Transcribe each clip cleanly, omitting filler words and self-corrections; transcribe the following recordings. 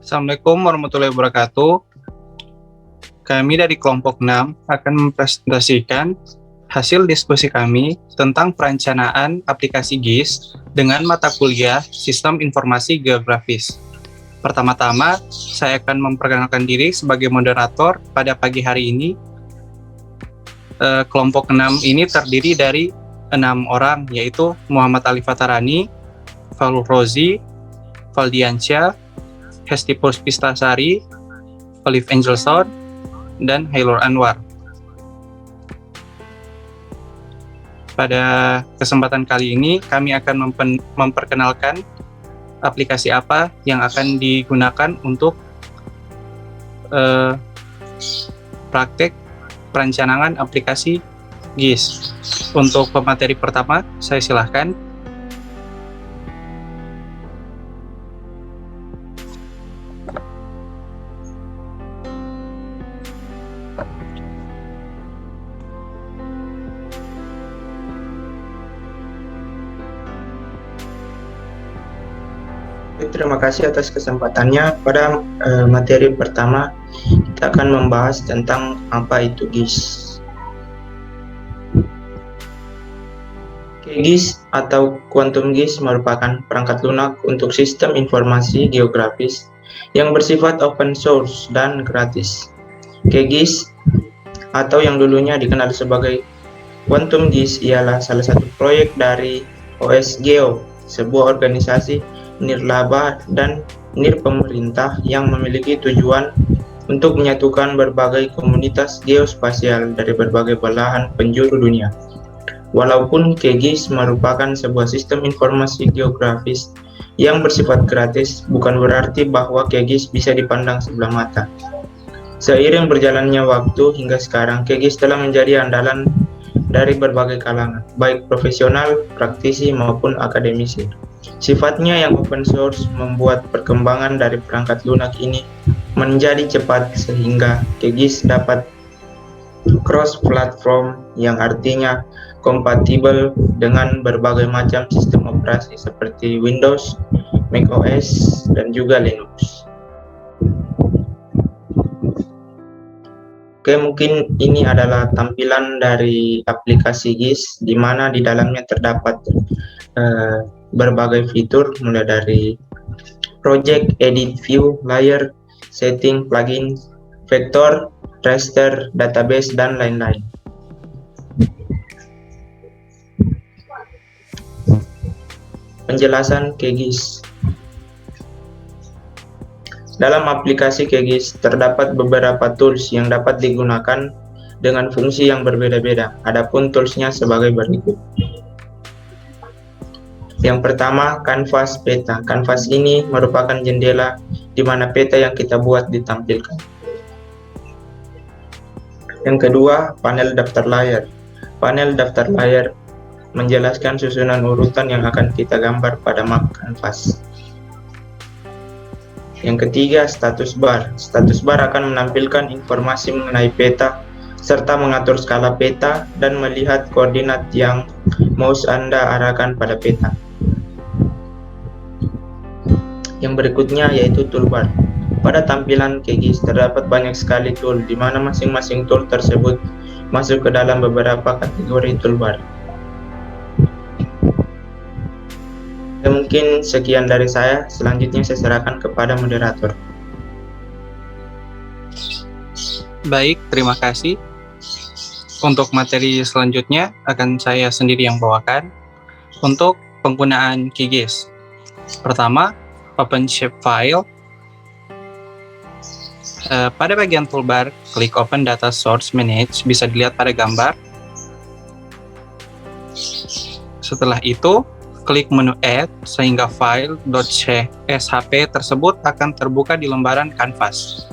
Assalamualaikum warahmatullahi wabarakatuh. Kami dari kelompok 6 akan mempresentasikan hasil diskusi kami tentang perencanaan aplikasi GIS dengan mata kuliah Sistem Informasi Geografis. Pertama-tama, saya akan memperkenalkan diri sebagai moderator pada pagi hari ini. Kelompok 6 ini terdiri dari 6 orang, yaitu Muhammad Ali Fatarani, Falul Rozi, Valdiansyah, Hesti Puspitasari, Olive Angelson, dan Hailur Anwar. Pada kesempatan kali ini, kami akan memperkenalkan aplikasi apa yang akan digunakan untuk praktek perencanaan aplikasi GIS. Untuk pemateri pertama, saya silahkan. Terima kasih atas kesempatannya. Pada materi pertama, kita akan membahas tentang apa itu GIS. GIS atau Quantum GIS merupakan perangkat lunak untuk sistem informasi geografis yang bersifat open source dan gratis. GIS atau yang dulunya dikenal sebagai Quantum GIS ialah salah satu proyek dari OSGeo, sebuah organisasi nirlaba dan nirpemerintah yang memiliki tujuan untuk menyatukan berbagai komunitas geospasial dari berbagai belahan penjuru dunia. Walaupun GIS merupakan sebuah sistem informasi geografis yang bersifat gratis, bukan berarti bahwa GIS bisa dipandang sebelah mata. Seiring berjalannya waktu hingga sekarang, GIS telah menjadi andalan dari berbagai kalangan, baik profesional, praktisi, maupun akademisi. Sifatnya yang open source membuat perkembangan dari perangkat lunak ini menjadi cepat sehingga GIS dapat cross-platform, yang artinya kompatibel dengan berbagai macam sistem operasi seperti Windows, macOS, dan juga Linux. Oke, mungkin ini adalah tampilan dari aplikasi GIS, di mana di dalamnya terdapat berbagai fitur, mulai dari project, edit, view, layer, setting, plugin, vektor, raster, database, dan lain-lain. Penjelasan GIS. Dalam aplikasi GIS terdapat beberapa tools yang dapat digunakan dengan fungsi yang berbeda-beda. Adapun toolsnya sebagai berikut. Yang pertama, kanvas peta. Kanvas ini merupakan jendela di mana peta yang kita buat ditampilkan. Yang kedua, panel daftar layar. Panel daftar layar menjelaskan susunan urutan yang akan kita gambar pada map kanvas. Yang ketiga, status bar. Status bar akan menampilkan informasi mengenai peta serta mengatur skala peta dan melihat koordinat yang mouse Anda arahkan pada peta. Yang berikutnya yaitu toolbar. Pada tampilan GIS terdapat banyak sekali tool, di mana masing-masing tool tersebut masuk ke dalam beberapa kategori toolbar. Mungkin sekian dari saya, selanjutnya saya serahkan kepada moderator. Baik, terima kasih. Untuk materi selanjutnya akan saya sendiri yang bawakan. Untuk penggunaan GIS. Pertama, open shapefile. Pada bagian toolbar, klik Open Data Source Manage, bisa dilihat pada gambar. Setelah itu, klik menu Add, sehingga file .shp tersebut akan terbuka di lembaran kanvas.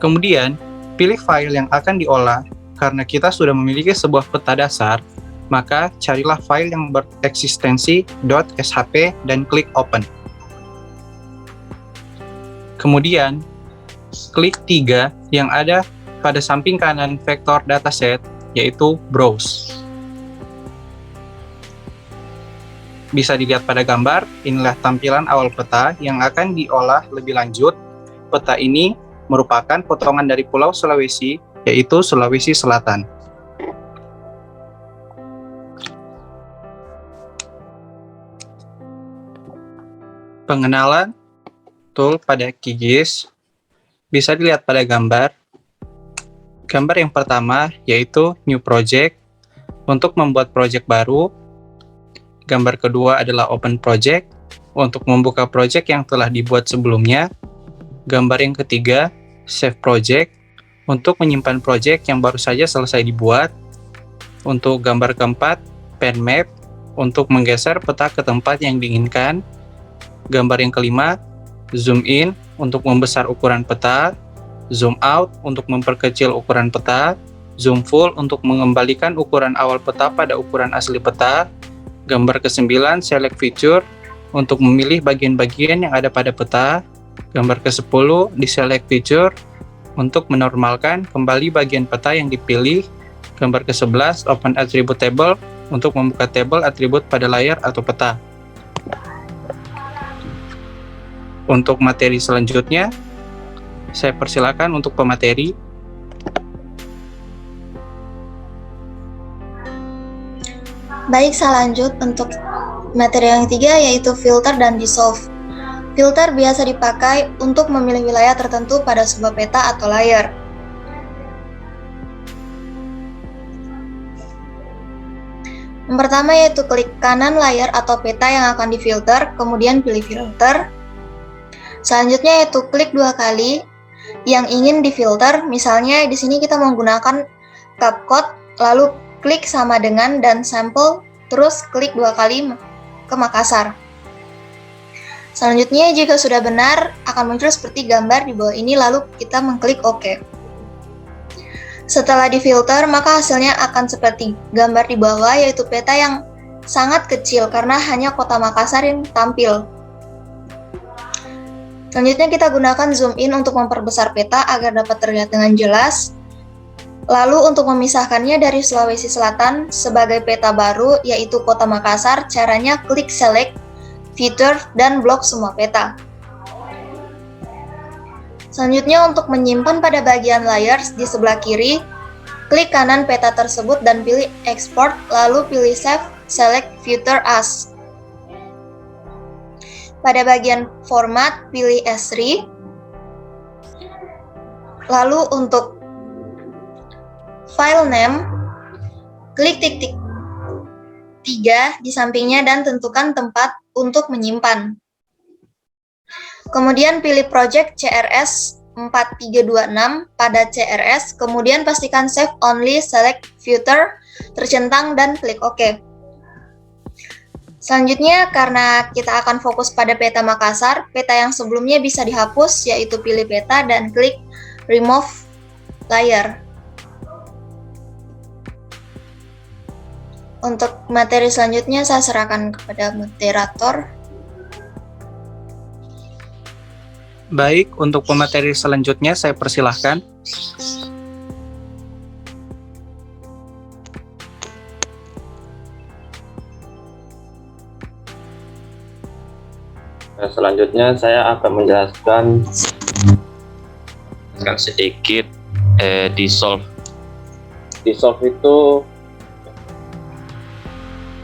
Kemudian, pilih file yang akan diolah. Karena kita sudah memiliki sebuah peta dasar, maka carilah file yang bereksistensi .shp dan klik Open. Kemudian, klik 3 yang ada pada samping kanan vektor dataset, yaitu Browse. Bisa dilihat pada gambar, inilah tampilan awal peta yang akan diolah lebih lanjut. Peta ini merupakan potongan dari Pulau Sulawesi, yaitu Sulawesi Selatan. Pengenalan tool pada QGIS bisa dilihat pada gambar. Gambar yang pertama yaitu New Project untuk membuat project baru. Gambar kedua adalah Open Project untuk membuka project yang telah dibuat sebelumnya. Gambar yang ketiga Save Project untuk menyimpan project yang baru saja selesai dibuat. Untuk gambar keempat Pen Map untuk menggeser peta ke tempat yang diinginkan. Gambar yang kelima, zoom in untuk membesar ukuran peta, zoom out untuk memperkecil ukuran peta, zoom full untuk mengembalikan ukuran awal peta pada ukuran asli peta. Gambar ke-9, select feature untuk memilih bagian-bagian yang ada pada peta. Gambar ke-10, deselect feature untuk menormalkan kembali bagian peta yang dipilih. Gambar ke-11, open attribute table untuk membuka tabel atribut pada layar atau peta. Untuk materi selanjutnya, saya persilakan untuk pemateri. Baik, saya lanjut untuk materi yang ketiga yaitu filter dan dissolve. Filter biasa dipakai untuk memilih wilayah tertentu pada sebuah peta atau layar. Yang pertama yaitu klik kanan layar atau peta yang akan difilter, kemudian pilih filter. Selanjutnya yaitu klik 2 kali yang ingin difilter. Misalnya di sini kita menggunakan CapCut, lalu klik sama dengan dan sampel, terus klik 2 kali ke Makassar. Selanjutnya jika sudah benar akan muncul seperti gambar di bawah ini, lalu kita mengklik OK. Setelah difilter maka hasilnya akan seperti gambar di bawah, yaitu peta yang sangat kecil karena hanya kota Makassar yang tampil. Selanjutnya kita gunakan zoom in untuk memperbesar peta agar dapat terlihat dengan jelas. Lalu untuk memisahkannya dari Sulawesi Selatan sebagai peta baru yaitu kota Makassar, caranya klik select, feature, dan blok semua peta. Selanjutnya untuk menyimpan pada bagian layers di sebelah kiri, klik kanan peta tersebut dan pilih export, lalu pilih save, select future as. Pada bagian format, pilih S3. Lalu untuk file name, klik titik 3 di sampingnya dan tentukan tempat untuk menyimpan. Kemudian pilih project CRS 4326 pada CRS, kemudian pastikan save only, select future, tercentang, dan klik OK. Selanjutnya, karena kita akan fokus pada peta Makassar, peta yang sebelumnya bisa dihapus, yaitu pilih peta dan klik remove layer. Untuk materi selanjutnya saya serahkan kepada moderator. Baik, untuk pemateri selanjutnya saya persilahkan. Selanjutnya saya akan menjelaskan sedikit dissolve. Dissolve itu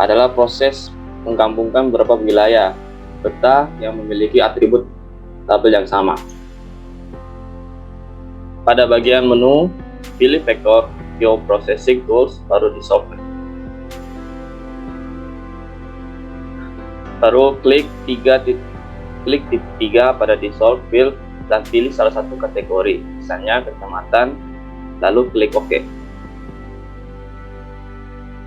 adalah proses menggabungkan beberapa wilayah peta yang memiliki atribut tabel yang sama. Pada bagian menu, pilih vektor Geoprocessing Tools, baru dissolve. Baru klik titik 3 pada dissolve field dan pilih salah satu kategori, misalnya kecamatan, lalu klik OK.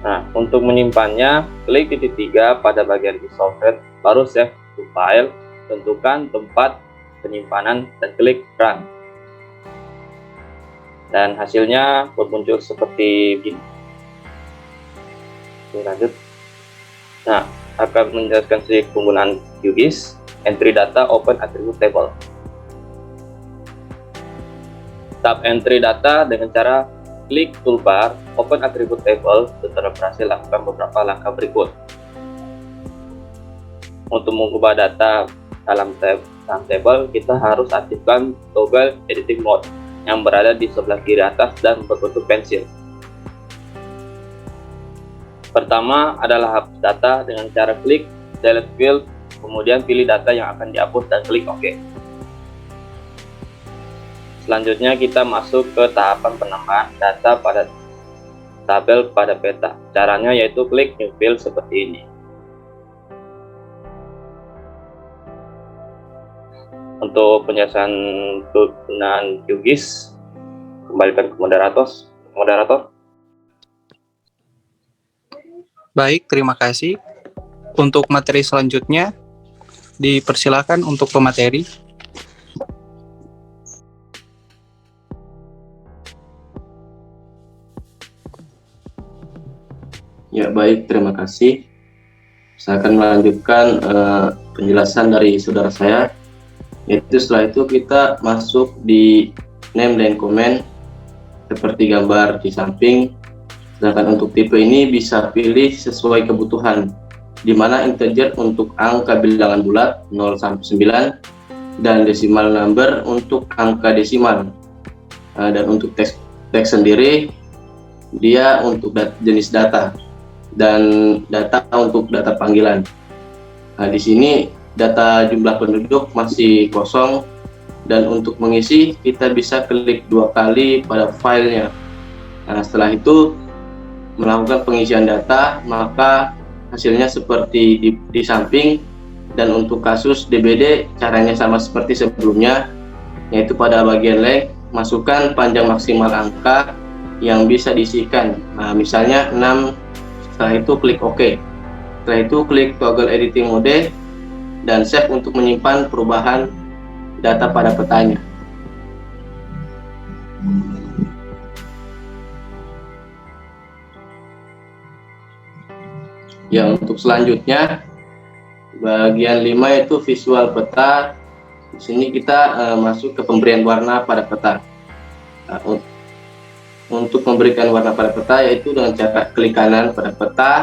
Nah, untuk menyimpannya, klik titik 3 pada bagian dissolve, baru save to file, tentukan tempat penyimpanan dan klik run. Dan hasilnya muncul seperti ini. Oke, lanjut. Nah, akan menjelaskan sedikit penggunaan QGIS. Entry data, open attribute table. Tab entry data dengan cara klik toolbar, open attribute table, setelah berhasil lakukan beberapa langkah berikut. Untuk mengubah data dalam table, kita harus aktifkan toggle editing mode yang berada di sebelah kiri atas dan berbentuk pensil. Pertama adalah hapus data dengan cara klik delete field, kemudian pilih data yang akan dihapus dan klik OK. Selanjutnya kita masuk ke tahapan penambahan data pada tabel pada peta. Caranya yaitu klik new field seperti ini. Untuk penjelasan penggunaan QGIS, kembalikan ke moderator. Baik, terima kasih. Untuk materi selanjutnya, dipersilakan untuk pemateri. Ya, baik, terima kasih. Saya akan melanjutkan penjelasan dari saudara saya, yaitu setelah itu kita masuk di name dan comment seperti gambar di samping. Sedangkan untuk tipe ini bisa pilih sesuai kebutuhan, di mana integer untuk angka bilangan bulat 0 sampai 9 dan decimal number untuk angka desimal. Dan untuk teks sendiri dia untuk jenis data dan data untuk data panggilan. Nah, di sini data jumlah penduduk masih kosong, dan untuk mengisi kita bisa klik 2 kali pada filenya. Nah, setelah itu melakukan pengisian data, maka hasilnya seperti di samping. Dan untuk kasus DBD caranya sama seperti sebelumnya, yaitu pada bagian length masukkan panjang maksimal angka yang bisa diisikan. Nah, misalnya 6. Setelah itu klik OK. Setelah itu klik toggle editing mode dan save untuk menyimpan perubahan data pada petanya. Ya, untuk selanjutnya bagian 5 itu visual peta. Di sini kita masuk ke pemberian warna pada peta. Nah, untuk memberikan warna pada peta yaitu dengan cara klik kanan pada peta,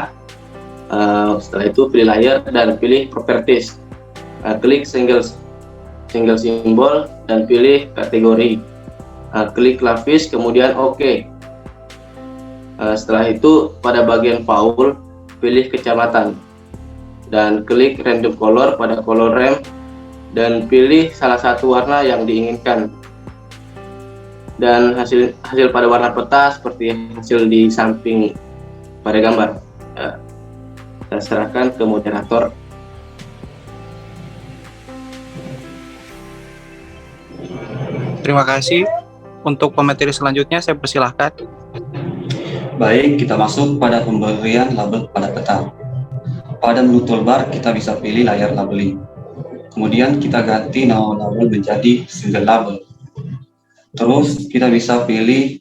setelah itu pilih layer dan pilih properties, klik single symbol dan pilih kategori, klik lapis kemudian OK. Setelah itu pada bagian foul pilih kecamatan dan klik random color pada color ramp dan pilih salah satu warna yang diinginkan. Dan hasil pada warna peta seperti hasil di samping pada gambar. Saya serahkan ke moderator. Terima kasih. Untuk pemateri selanjutnya saya persilahkan. Baik, kita masuk pada pemberian label pada peta. Pada menu toolbar kita bisa pilih layar labeling. Kemudian kita ganti nama label menjadi single label. Terus kita bisa pilih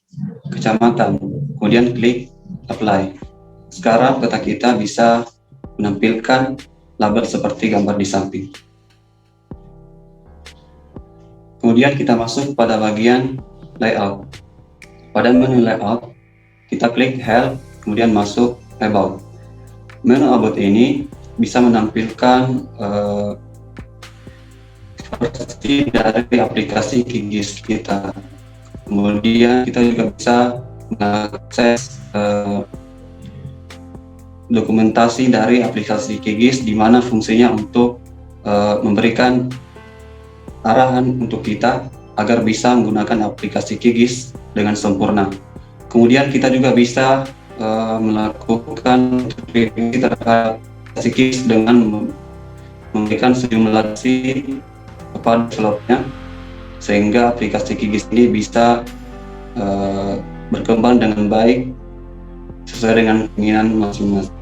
kecamatan, kemudian klik apply. Sekarang peta kita bisa menampilkan label seperti gambar di samping. Kemudian kita masuk pada bagian layout. Pada menu layout, kita klik help, kemudian masuk about. Menu about ini bisa menampilkan versi dari aplikasi QGIS kita. Kemudian kita juga bisa mengakses dokumentasi dari aplikasi QGIS, di mana fungsinya untuk memberikan arahan untuk kita agar bisa menggunakan aplikasi QGIS dengan sempurna. Kemudian kita juga bisa melakukan review terhadap aplikasi QGIS dengan memberikan sejumlah kepada developernya, sehingga aplikasi QGIS ini bisa berkembang dengan baik sesuai dengan keinginan masing-masing.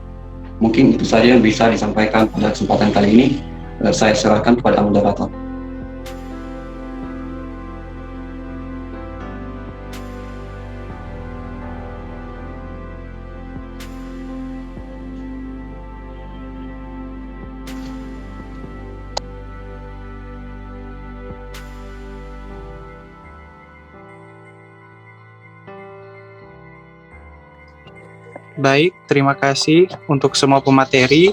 Mungkin itu saja yang bisa disampaikan pada kesempatan kali ini. Saya serahkan kepada moderator. Baik, terima kasih untuk semua pemateri.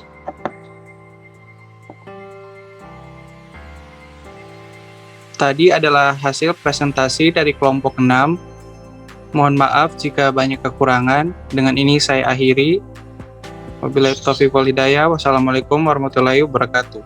Tadi adalah hasil presentasi dari kelompok 6. Mohon maaf jika banyak kekurangan. Dengan ini saya akhiri. Wabillahi taufiq wal hidayah. Wassalamualaikum warahmatullahi wabarakatuh.